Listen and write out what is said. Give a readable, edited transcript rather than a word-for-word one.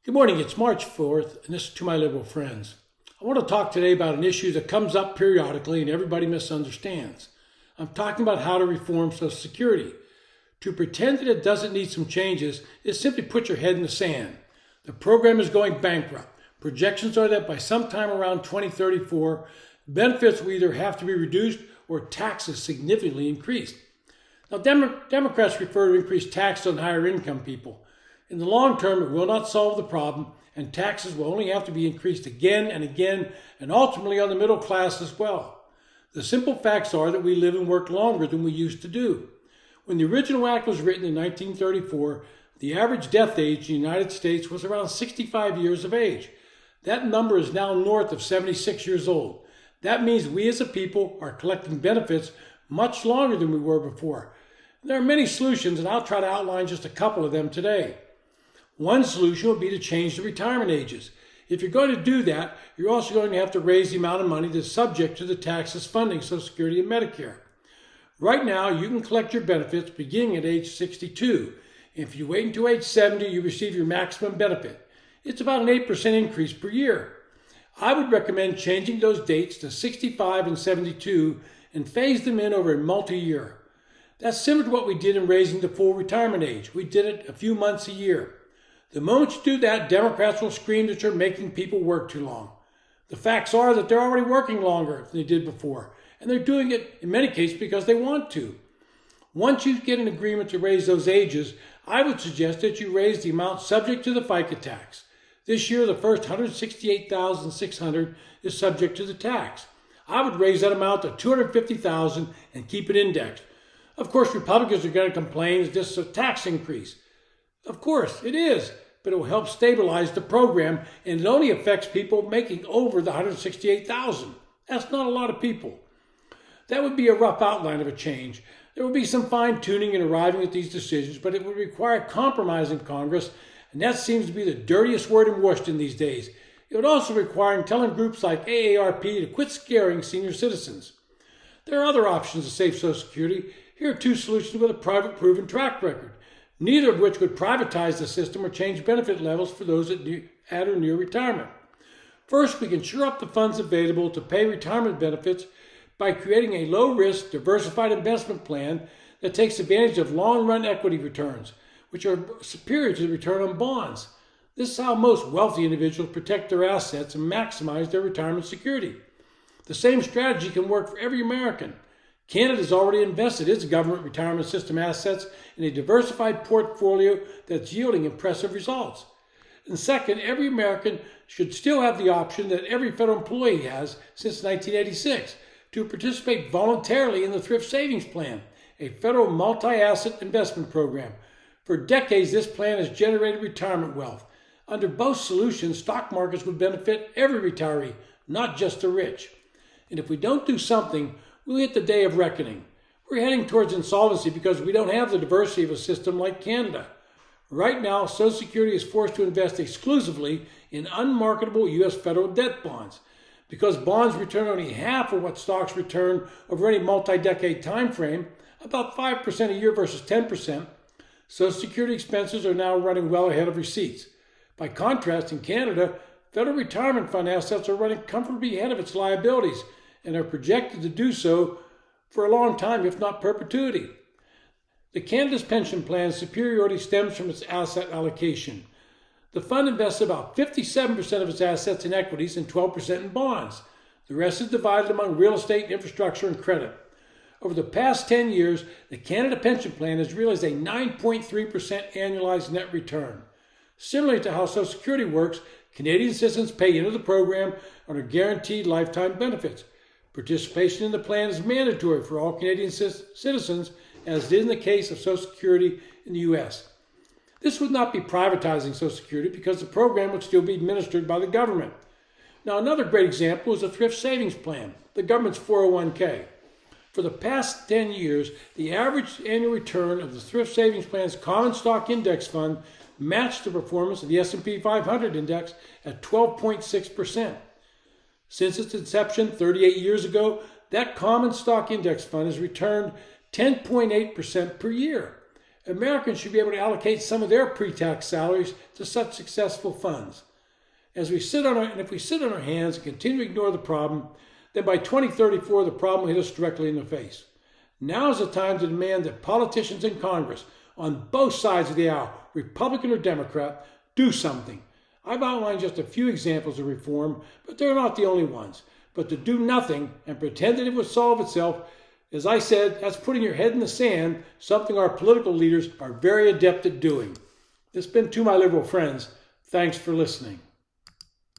Good morning, it's March 4th, and this is To My Liberal Friends. I want to talk today about an issue that comes up periodically and everybody misunderstands. I'm talking about how to reform Social Security. To pretend that it doesn't need some changes is simply put your head in the sand. The program is going bankrupt. Projections are that by sometime around 2034, benefits will either have to be reduced or taxes significantly increased. Now, Democrats prefer to increase taxes on higher income people. In the long term, it will not solve the problem, and taxes will only have to be increased again and again, and ultimately on the middle class as well. The simple facts are that we live and work longer than we used to do. When the original act was written in 1934, the average death age in the United States was around 65 years of age. That number is now north of 76 years old. That means we as a people are collecting benefits much longer than we were before. There are many solutions, and I'll try to outline just a couple of them today. One solution would be to change the retirement ages. If you're going to do that, you're also going to have to raise the amount of money that's subject to the taxes funding Social Security and Medicare. Right now, you can collect your benefits beginning at age 62. If you wait until age 70, you receive your maximum benefit. It's about an 8% increase per year. I would recommend changing those dates to 65 and 72 and phase them in over a multi-year. That's similar to what we did in raising the full retirement age. We did it a few months a year. The moment you do that, Democrats will scream that you're making people work too long. The facts are that they're already working longer than they did before, and they're doing it in many cases because they want to. Once you get an agreement to raise those ages, I would suggest that you raise the amount subject to the FICA tax. This year, the first $168,600 is subject to the tax. I would raise that amount to $250,000 and keep it indexed. Of course, Republicans are going to complain that this is a tax increase. Of course, it is, but it will help stabilize the program, and it only affects people making over the $168,000. That's not a lot of people. That would be a rough outline of a change. There would be some fine-tuning in arriving at these decisions, but it would require compromise in Congress, and that seems to be the dirtiest word in Washington these days. It would also require telling groups like AARP to quit scaring senior citizens. There are other options to save Social Security. Here are two solutions with a private proven track record, neither of which would privatize the system or change benefit levels for those at or near retirement. First, we can shore up the funds available to pay retirement benefits by creating a low-risk, diversified investment plan that takes advantage of long-run equity returns, which are superior to the return on bonds. This is how most wealthy individuals protect their assets and maximize their retirement security. The same strategy can work for every American. Canada has already invested its government retirement system assets in a diversified portfolio that's yielding impressive results. And second, every American should still have the option that every federal employee has since 1986 to participate voluntarily in the Thrift Savings Plan, a federal multi-asset investment program. For decades, this plan has generated retirement wealth. Under both solutions, stock markets would benefit every retiree, not just the rich. And if we don't do something, we'll hit the day of reckoning. We're heading towards insolvency because we don't have the diversity of a system like Canada. Right now, Social Security is forced to invest exclusively in unmarketable U.S. federal debt bonds. Because bonds return only half of what stocks return over any multi-decade time frame, about 5% a year versus 10%, Social Security expenses are now running well ahead of receipts. By contrast, in Canada, federal retirement fund assets are running comfortably ahead of its liabilities and are projected to do so for a long time, if not perpetuity. The Canada's pension plan's superiority stems from its asset allocation. The fund invests about 57% of its assets in equities and 12% in bonds. The rest is divided among real estate, infrastructure, and credit. Over the past 10 years, the Canada Pension Plan has realized a 9.3% annualized net return. Similar to how Social Security works, Canadian citizens pay into the program and are guaranteed lifetime benefits. Participation in the plan is mandatory for all Canadian citizens, as did in the case of Social Security in the U.S. This would not be privatizing Social Security because the program would still be administered by the government. Now, another great example is the Thrift Savings Plan, the government's 401k. For the past 10 years, the average annual return of the Thrift Savings Plan's common stock index fund matched the performance of the S&P 500 index at 12.6%. Since its inception 38 years ago, that common stock index fund has returned 10.8% per year. Americans should be able to allocate some of their pre-tax salaries to such successful funds. If we sit on our hands and continue to ignore the problem, then by 2034 the problem will hit us directly in the face. Now is the time to demand that politicians in Congress, on both sides of the aisle, Republican or Democrat, do something. I've outlined just a few examples of reform, but they're not the only ones. But to do nothing and pretend that it will solve itself, as I said, that's putting your head in the sand, something our political leaders are very adept at doing. This has been To My Liberal Friends. Thanks for listening.